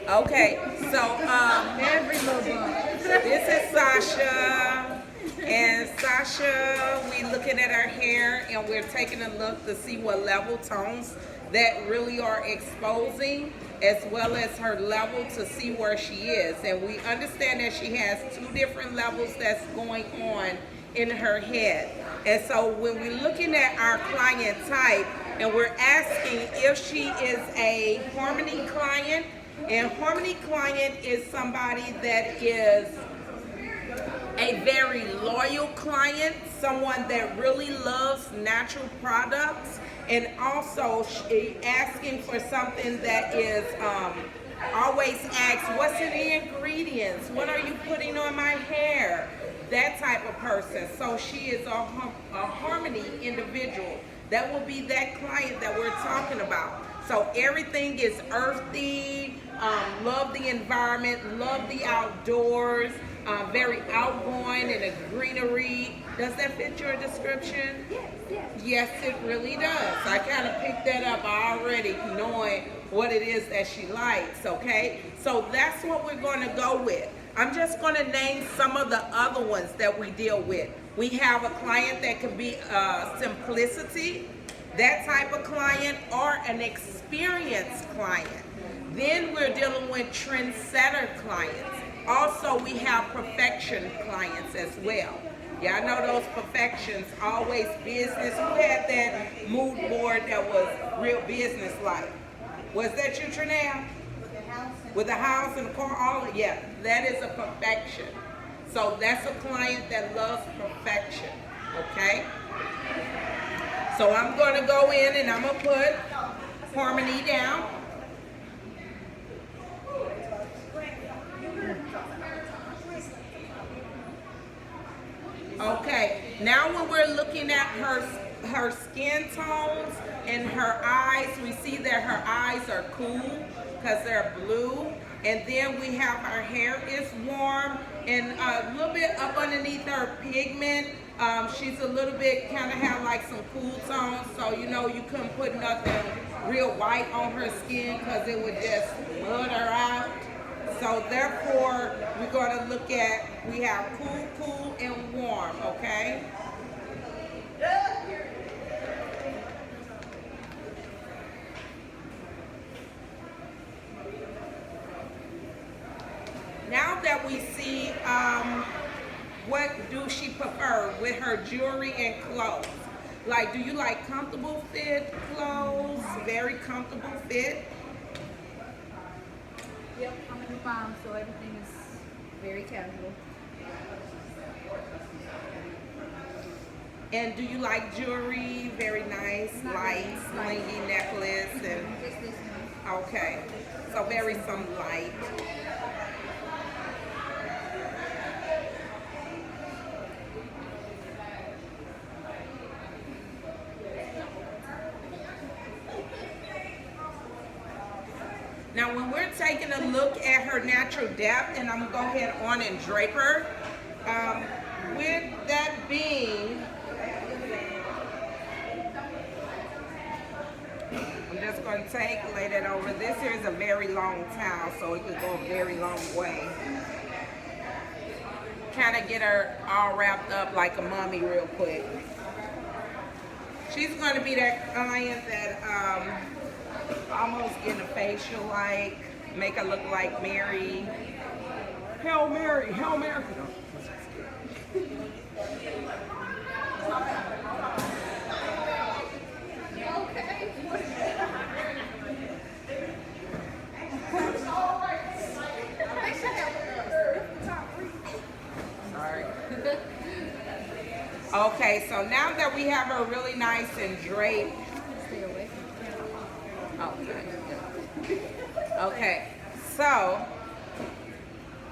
Okay, so Every little bump. this is Sasha. And Sasha, we looking at her hair and we're taking a look to see what level tones that really are exposing, as well as her level to see where she is. And we understand that she has two different levels that's going on in her head. And so when we're looking at our client type and we're asking if she is a Harmony client, and Harmony client is somebody that is a very loyal client, someone that really loves natural products, and also asking for something that is always asks, what's in the ingredients? What are you putting on my hair? That type of person. So she is a Harmony individual. That will be that client that we're talking about. So everything is earthy, love the environment, love the outdoors, very outgoing in the greenery. Does that fit your description? Yes, yes. Yes, it really does. I kind of picked that up already, knowing what it is that she likes, okay? So that's what we're going to go with. I'm just going to name some of the other ones that we deal with. We have a client that could be simplicity, that type of client, or an experienced client. Then we're dealing with trendsetter clients. Also, we have perfection clients as well. Y'all know those perfections, always business. Who had that mood board that was real business-like? Was that you, Trinell? With the house and the car, all of, yeah, that is a perfection. So that's a client that loves perfection, okay? So I'm going to go in and I'm going to put Harmony down. Okay, now when we're looking at her skin tones and her eyes, we see that her eyes are cool because they're blue. And then we have her hair is warm and a little bit up underneath her pigment. She's a little bit kind of have like some cool tones, so you know you couldn't put nothing real white on her skin because it would just mud her out. So therefore, we're going to look at, we have cool, cool, and warm, okay? Now that we see what do she prefer with her jewelry and clothes. Like, do you like comfortable fit clothes? Very comfortable fit? Yep, I'm a new mom, so everything is very casual. And do you like jewelry? Very nice, Not light, really. slingy necklace and Just this one. okay. So very some light. Now when we're taking a look at her natural depth, and I'm gonna go ahead on and drape her, with that being, I'm just gonna lay that over. This here is a very long towel, so it could go a very long way. Kind of get her all wrapped up like a mummy real quick. She's gonna be that client that almost getting a facial like, make her look like Mary. Hail Mary, Hail Mary. Sorry. Okay, so now that we have her really nice and draped. Stay away from the camera. Okay. Okay, so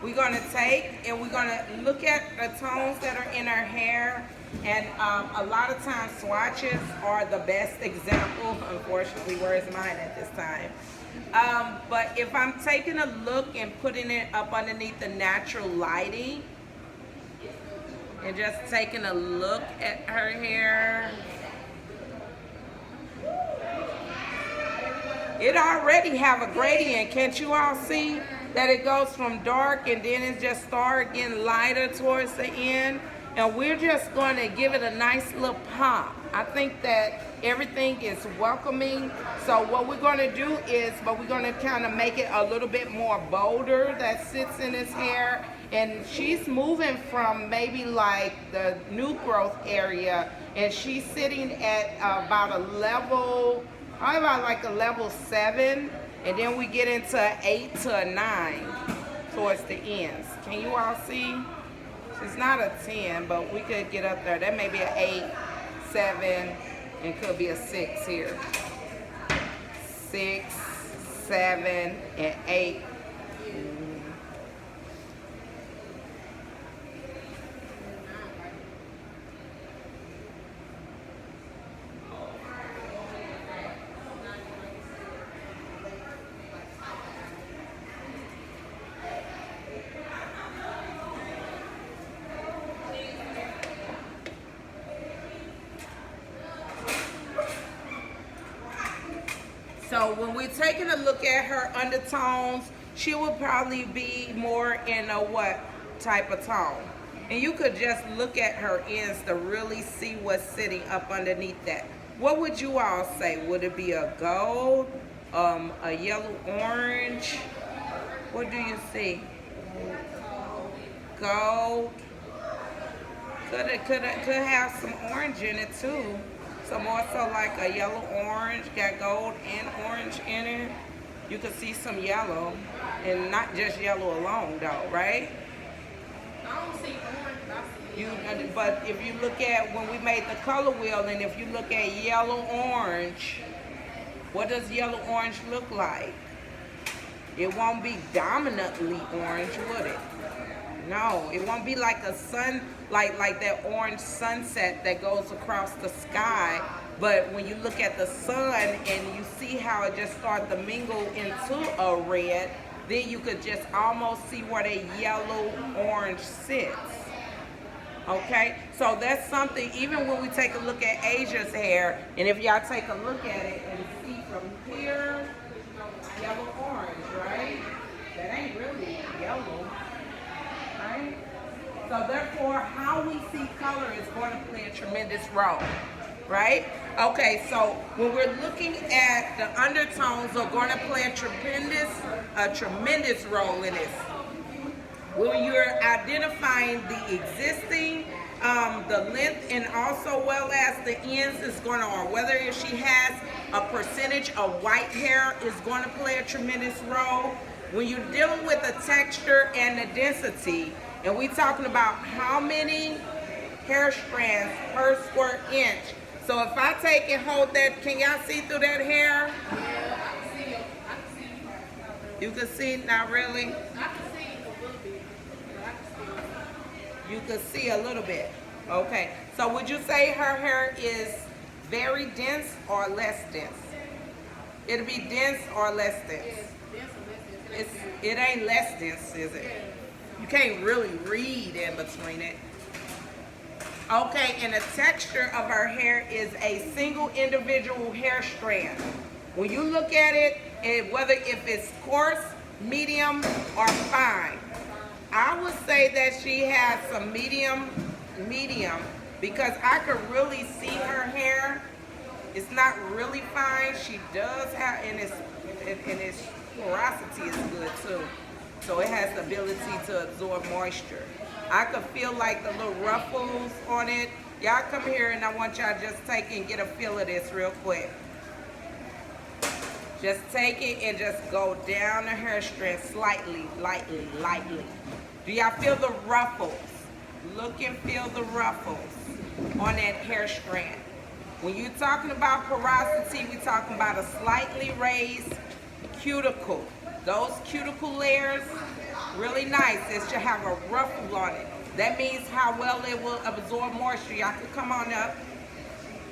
we're gonna take and we're gonna look at the tones that are in her hair, and a lot of times swatches are the best example. Unfortunately, where's mine at this time? But if I'm taking a look and putting it up underneath the natural lighting and just taking a look at her hair, It already have a gradient. Can't you all see that it goes from dark and then it just start getting lighter towards the end? And we're just going to give it a nice little pop. I think that everything is welcoming. So what we're going to do is, but we're going to kind of make it a little bit more bolder that sits in his hair. And she's moving from maybe like the new growth area, and she's sitting at about a level, probably about like a level 7, and then we get into 8 to a 9 towards the ends. Can you all see? It's not a 10, but we could get up there. That may be an 8, 7, and could be a 6 here. 6, 7, and 8. So when we're taking a look at her undertones, she will probably be more in a what type of tone? And you could just look at her ends to really see what's sitting up underneath that. What would you all say? Would it be a gold, a yellow orange? What do you see? Gold. Could have some orange in it too. So more so like a yellow orange, got gold and orange in it. You can see some yellow, and not just yellow alone though, right? I don't see orange, But if you look at when we made the color wheel, and if you look at yellow orange, what does yellow orange look like? It won't be dominantly orange, would it? No, it won't be like a sun, like that orange sunset that goes across the sky. But when you look at the sun and you see how it just starts to mingle into a red, then you could just almost see where the yellow orange sits. Okay, so that's something, even when we take a look at Asia's hair, and if y'all take a look at it and see from here, yellow orange, right? That ain't really yellow. Right? So therefore, how we see color is going to play a tremendous role, right? Okay, so when we're looking at the undertones are going to play a tremendous role in this. When you're identifying the existing, the length, and also well as the ends is going to, or whether if she has a percentage of white hair is going to play a tremendous role. When you're dealing with the texture and the density, and we're talking about how many hair strands per square inch. So if I take and hold that, can y'all see through that hair? Yeah, I can see it. I can see. You can see, not really? I can see a little bit. But I can see. You can see a little bit. Okay. So would you say her hair is very dense or less dense? It'll be dense or less dense? Yes, dense or less dense. It ain't less dense, is it? You can't really read in between it. Okay, and the texture of her hair is a single individual hair strand. When you look at it, whether if it's coarse, medium, or fine, I would say that she has some medium, because I could really see her hair. It's not really fine. She does have, and its porosity is good too. So it has the ability to absorb moisture. I could feel like the little ruffles on it. Y'all come here and I want y'all just take and get a feel of this real quick. Just take it and just go down the hair strand slightly, lightly. Do y'all feel the ruffles? Look and feel the ruffles on that hair strand. When you're talking about porosity, we're talking about a slightly raised cuticle. Those cuticle layers, really nice. It should have a ruffle on it. That means how well it will absorb moisture. Y'all can come on up.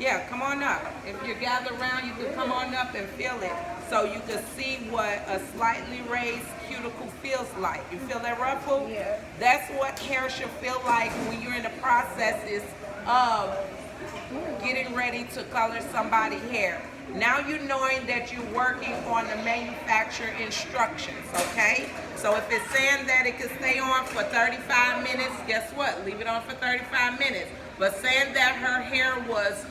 Yeah, come on up. If you gather around, you can come on up and feel it. So you can see what a slightly raised cuticle feels like. You feel that ruffle? Yeah. That's what hair should feel like when you're in the processes of getting ready to color somebody's hair. Now you're knowing that you're working on the manufacturer instructions, okay? So if it's saying that it can stay on for 35 minutes, guess what? Leave it on for 35 minutes. But saying that her hair was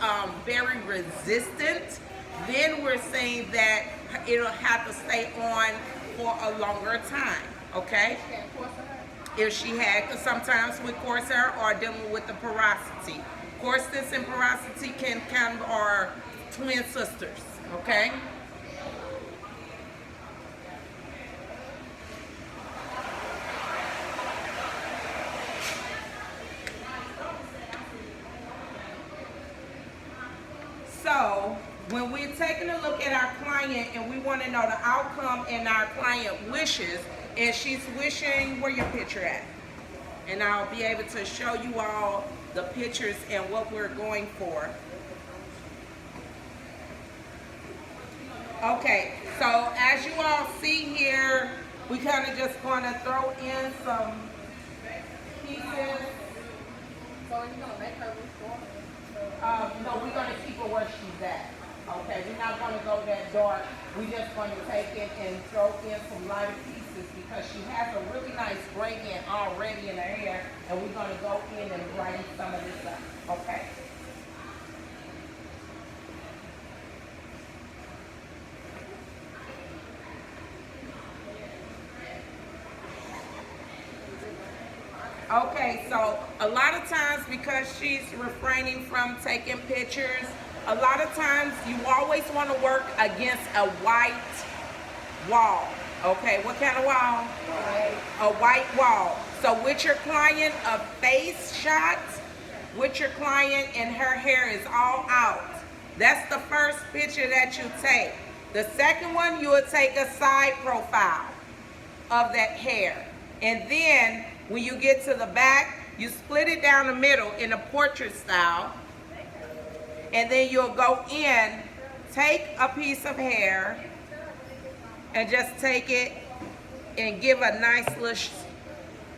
very resistant, then we're saying that it'll have to stay on for a longer time, okay? If she had, because sometimes with coarse hair or dealing with the porosity. Coarseness and porosity can kind of are twin sisters, okay? So when we're taking a look at our client and we want to know the outcome and our client wishes, and she's wishing, where your picture at? And I'll be able to show you all the pictures and what we're going for. Okay, so as you all see here, we kind of just going to throw in some pieces. So are you gonna make her reform? No, we're going to keep her where she's at. Okay, we're not going to go that dark. We're just going to take it and throw in some lighter pieces because she has a really nice gradient already in her hair, and we're going to go in and brighten some of this up. Okay. Okay, so a lot of times because she's refraining from taking pictures, a lot of times you always want to work against a white wall. Okay, what kind of wall? A white wall. So with your client, a face shot, with your client and her hair is all out. That's the first picture that you take. The second one, you will take a side profile of that hair. And then when you get to the back, you split it down the middle in a portrait style. And then you'll go in, take a piece of hair, and just take it and give a nice little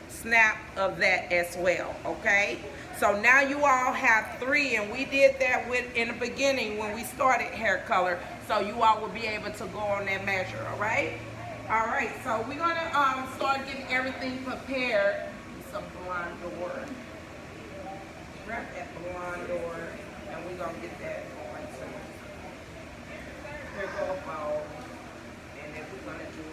snap of that as well, okay? So now you all have 3, and we did that in the beginning when we started hair color, so you all will be able to go on that measure, all right? All right, so we're gonna start getting everything prepared. Some blonde door. Wrap that blonde door, and we're gonna get that going too. Here go a bowl, and then we're gonna do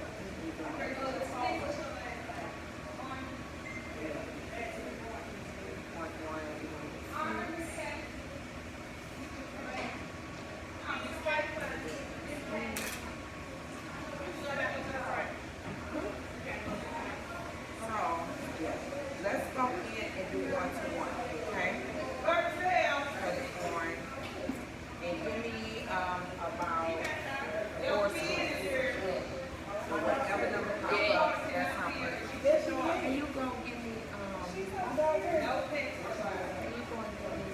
let's go in and do 1-to-1, okay? And give me about 4 spoons. So whatever number comes up, that's how much. Can you go give me can you go and give me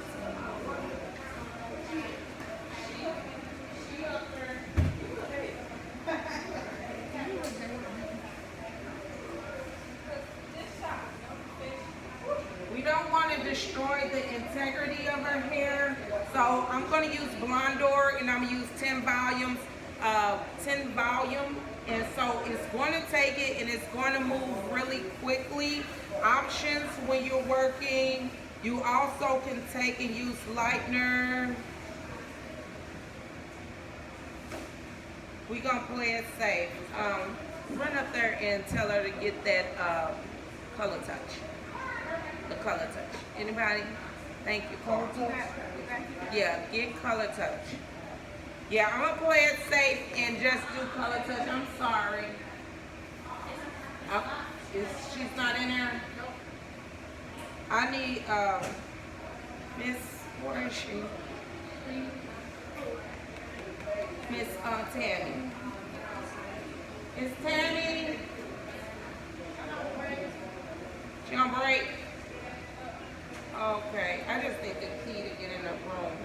We don't want to destroy the integrity of her hair, so I'm going to use Blondor, and I'm going to use 10 volume, and so it's going to take it and it's going to move really quickly. Options when you're working, you also can take and use lightener. We're going to play it safe. Run up there and tell her to get that color touch. The color touch. Anybody? Thank you, Color touch. Yeah, get color touch. Yeah, I'm gonna play it safe and just do color touch. I'm sorry. She's not in there? I need Miss, where is she? Miss Tammy. Miss Tammy. She on break? Okay, I just need the key to get in the room.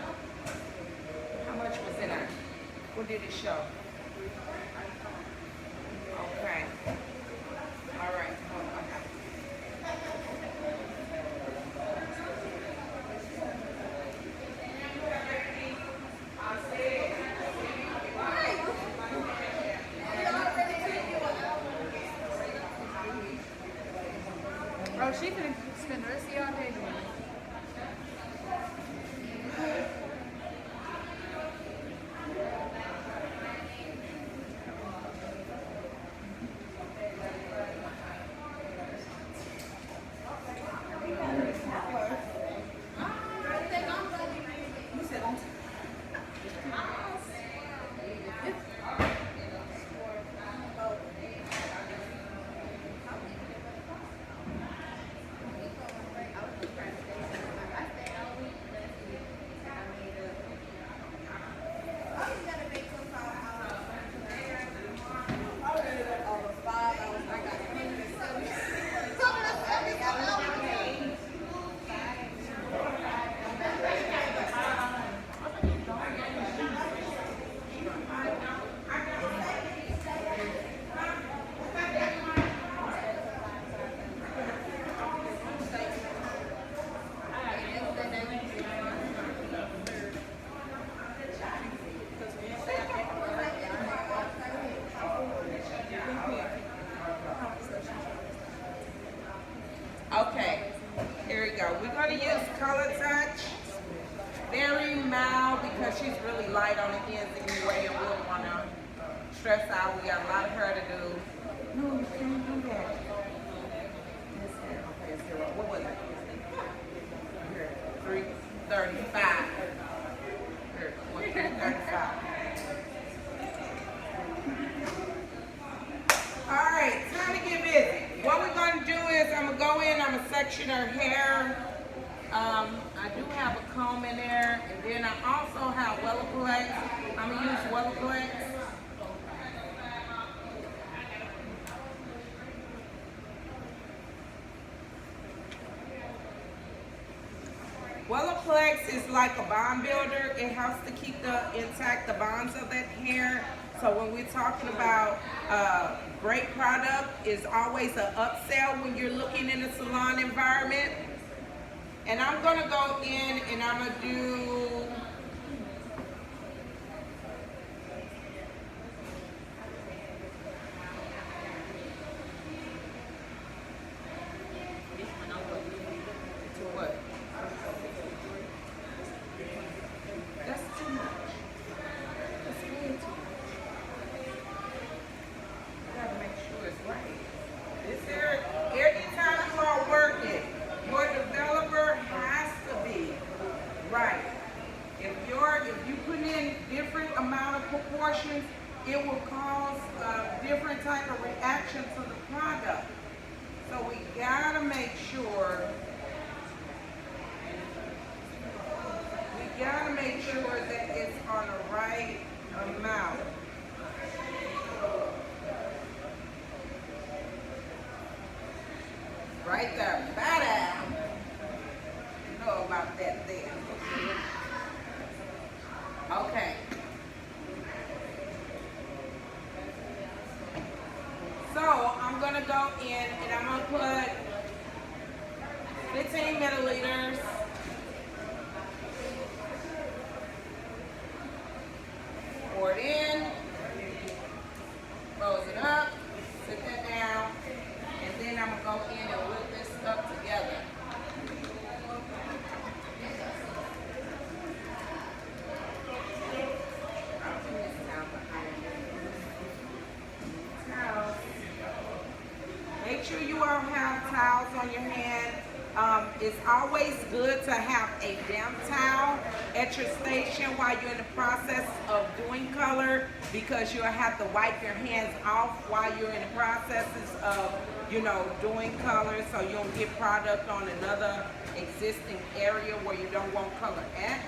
How much was in there? What did it show? Okay. All right. Oh, she finna spend the rest of y'all day doing it. Okay, here we go. We're gonna use Color Touch. Very mild because she's really light on the ends anyway, and we don't wanna stress out. We got a lot of hair to do. No, you can't do that. This hair, okay, it's 0. What was it? Here, 335. Here, what, 335. All right, time to get busy. What we're gonna do is I'm gonna go in, I'm gonna section her hair. I do have a comb in there, and then I also have Wellaplex. I'm gonna use Wellaplex. Wellaplex is like a bond builder. It helps to keep intact the bonds of that hair. So when we're talking about great product, is always an upsell when you're looking in a salon environment. And I'm gonna go in and I'm gonna do what? That's too much. That's way too much. You gotta make sure it's right. This here, every time you are working, your developer has to be right. If you put in different amount of proportions, it will cause a different type of reaction to the product. So we gotta make sure that it's on the right amount. Right there, bada. You know about that there. Okay. So I'm gonna go in and I'm gonna put 15 milliliters. Pour it in, close it up, sit that down, and then I'm gonna go in and whip this up together. Make sure you all have towels on your hand. It's always good to have a damp towel at your station while you're in the process of doing color, because you'll have to wipe your hands off while you're in the processes of, doing color, so you don't get product on another existing area where you don't want color at.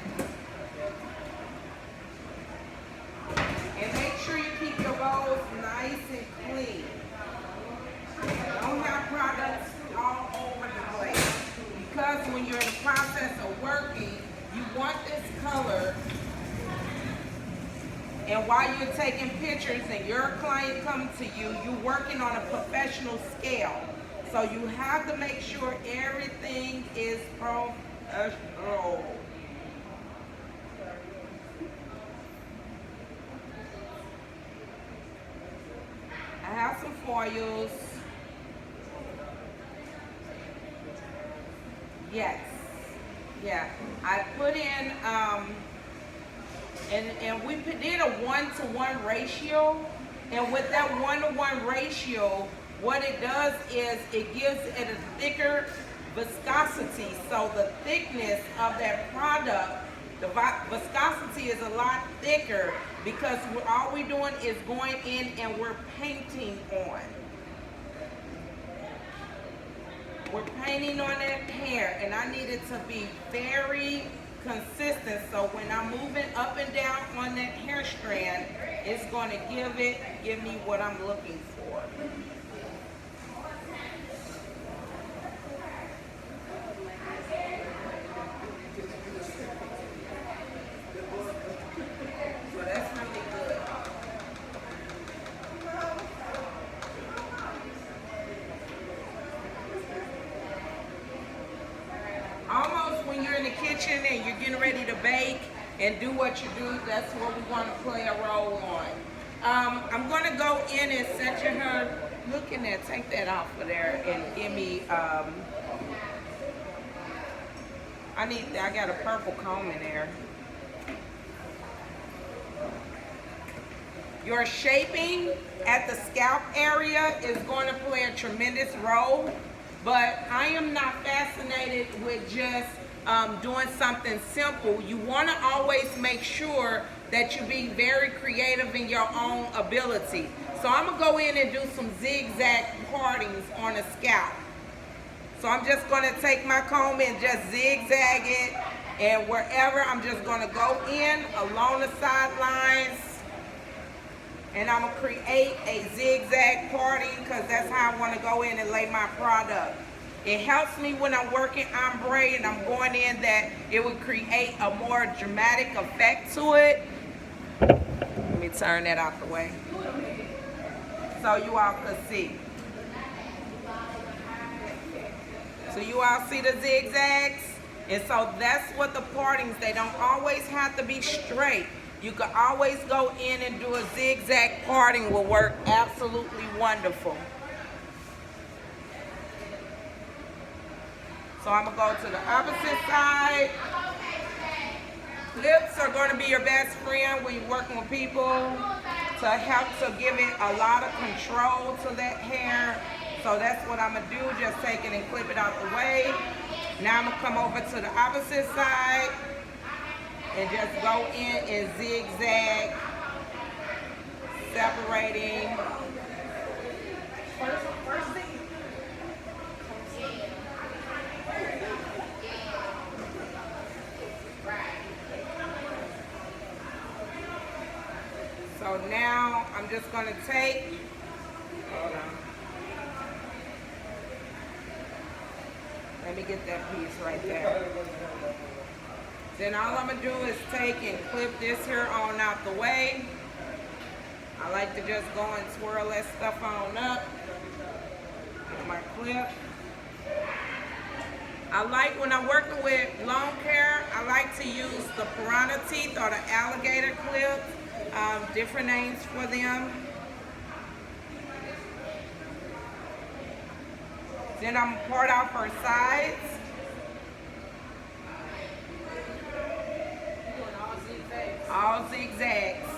And make sure you keep your bowls nice and clean. Don't have products all over the place, because when you're in the process of working, you want this color, and while you're taking pictures and your client comes to you, you're working on a professional scale. So you have to make sure everything is professional. I have some foils. Yes. Yeah. I put in, and we did a 1-to-1 ratio. And with that 1-to-1 ratio, what it does is it gives it a thicker viscosity. So the thickness of that product, the viscosity is a lot thicker because all we're doing is going in and we're painting on. We're painting on that hair, and I need it to be very consistent. So when I'm moving up and down on that hair strand, it's going to give me what I'm looking for. So that's really good. Almost when you're in the kitchen and you're getting ready to bake and do what you do, that's what we want to play a role on. I'm going to go in and set your hair. Look in there, take that off of there and give me, I got a purple comb in there. Your shaping at the scalp area is going to play a tremendous role, but I am not fascinated with just doing something simple. You want to always make sure that you be very creative in your own ability. So I'm going to go in and do some zigzag partings on the scalp. So I'm just going to take my comb and just zigzag it, and wherever I'm just going to go in along the sidelines, and I'm going to create a zigzag parting because that's how I want to go in and lay my product. It helps me when I'm working ombre and I'm going in that it would create a more dramatic effect to it. Let me turn that out the way so you all can see. So you all see the zigzags? And so that's what the partings, they don't always have to be straight. You can always go in and do a zigzag parting will work absolutely wonderful. So I'm going to go to the opposite side. Clips are going to be your best friend when you're working with people to help to give it a lot of control to that hair. So that's what I'm going to do, just take it and clip it out the way. Now I'm going to come over to the opposite side and just go in and zigzag, separating. First thing. So now I'm just going to take, hold on. Let me get that piece right there. Then all I'm going to do is take and clip this here on out the way. I like to just go and twirl that stuff on up with my clip. I like when I'm working with long hair, I like to use the piranha teeth or the alligator clips. Different names for them. Then I'm going to part out her sides. All zigzags.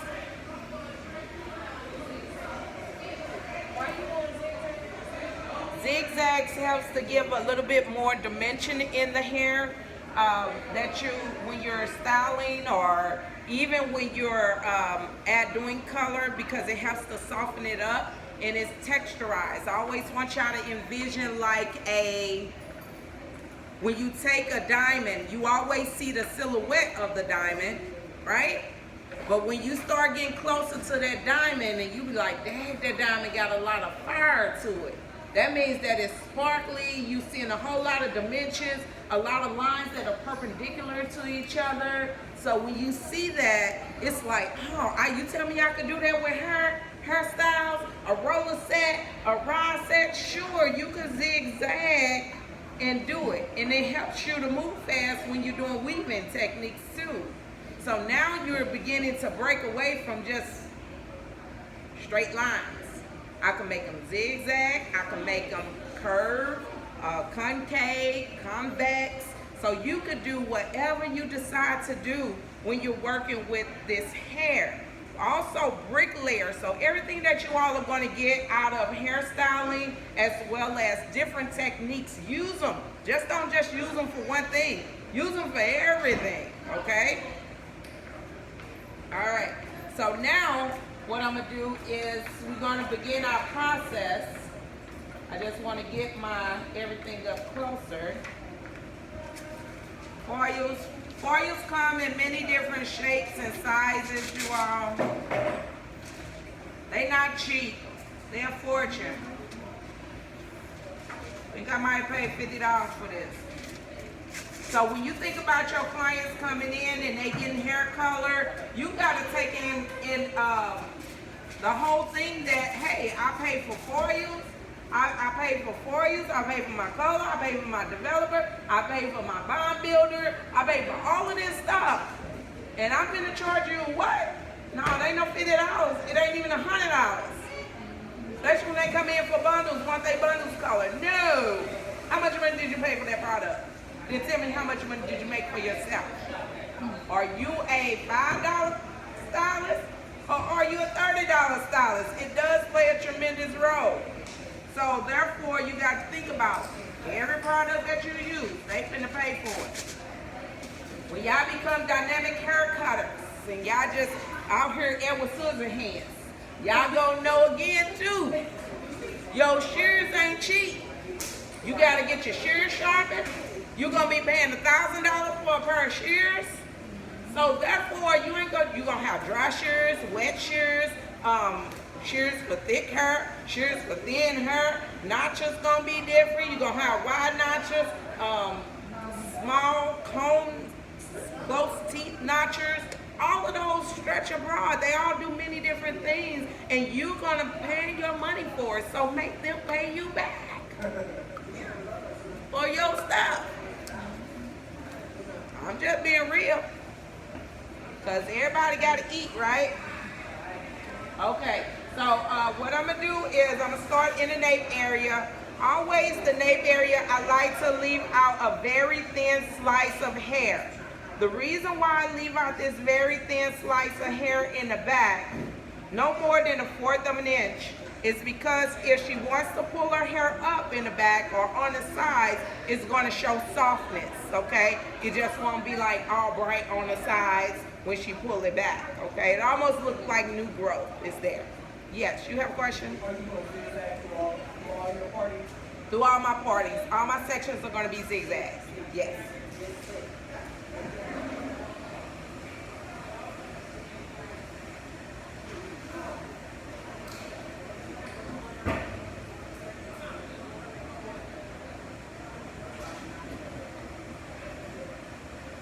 Zigzags helps to give a little bit more dimension in the hair that you, when you're styling or even when you're doing color, because it helps to soften it up and it's texturized. I always want y'all to envision like when you take a diamond, you always see the silhouette of the diamond, right? But when you start getting closer to that diamond and you be like, dang, that diamond got a lot of fire to it. That means that it's sparkly, you seeing a whole lot of dimensions, a lot of lines that are perpendicular to each other. So when you see that, it's like, oh, you tell me I could do that with hairstyles, a roller set, a rod set? Sure, you can zigzag and do it. And it helps you to move fast when you're doing weaving techniques too. So now you're beginning to break away from just straight lines. I can make them zigzag, I can make them curve, concave, convex. So you could do whatever you decide to do when you're working with this hair. Also bricklayer, so everything that you all are going to get out of hairstyling as well as different techniques, use them. Don't just use them for one thing. Use them for everything, okay? All right, so now what I'm gonna do is we're gonna begin our process. I just wanna get my everything up closer. Foils come in many different shapes and sizes, you all. They not cheap, they're a fortune. I think I might pay $50 for this. So when you think about your clients coming in and they getting hair color, you gotta take in the whole thing that, hey, I pay for foils, I pay for foils, I pay for my color, I pay for my developer, I pay for my bond builder, I pay for all of this stuff. And I'm gonna charge you what? No, it ain't no $50, it ain't even $100. Especially when they come in for bundles, want they bundles color. No! How much money did you pay for that product? Then tell me how much money did you make for yourself? Are you a $5 stylist or are you a $30 stylist? It does play a tremendous role. So therefore, you got to think about every product that you use, they finna pay for it. When y'all become dynamic hair cutters and y'all just out here Edward Scissorhands, y'all gonna know again too, your shears ain't cheap. You gotta get your shears sharpened. You're gonna be paying $1,000 for a pair of shears. So therefore, you gonna have dry shears, wet shears, shears for thick hair, shears for thin hair. Notches gonna be different. You're gonna have wide notches, small cone, close teeth notchers. All of those stretch abroad. They all do many different things, and you're gonna pay your money for it. So make them pay you back for your stuff. I'm just being real, because everybody got to eat, right? Okay, so what I'm going to do is I'm going to start in the nape area. Always the nape area, I like to leave out a very thin slice of hair. The reason why I leave out this very thin slice of hair in the back, no more than 1/4 of an inch, is because if she wants to pull her hair up in the back or on the sides, it's going to show softness, okay? It just won't be like all bright on the sides when she pull it back, okay? It almost looks like new growth is there. Yes, you have a question? Are you going to do that through all your parties? Through all my parties. All my sections are going to be zigzags, yes.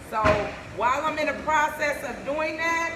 So while I'm in the process of doing that,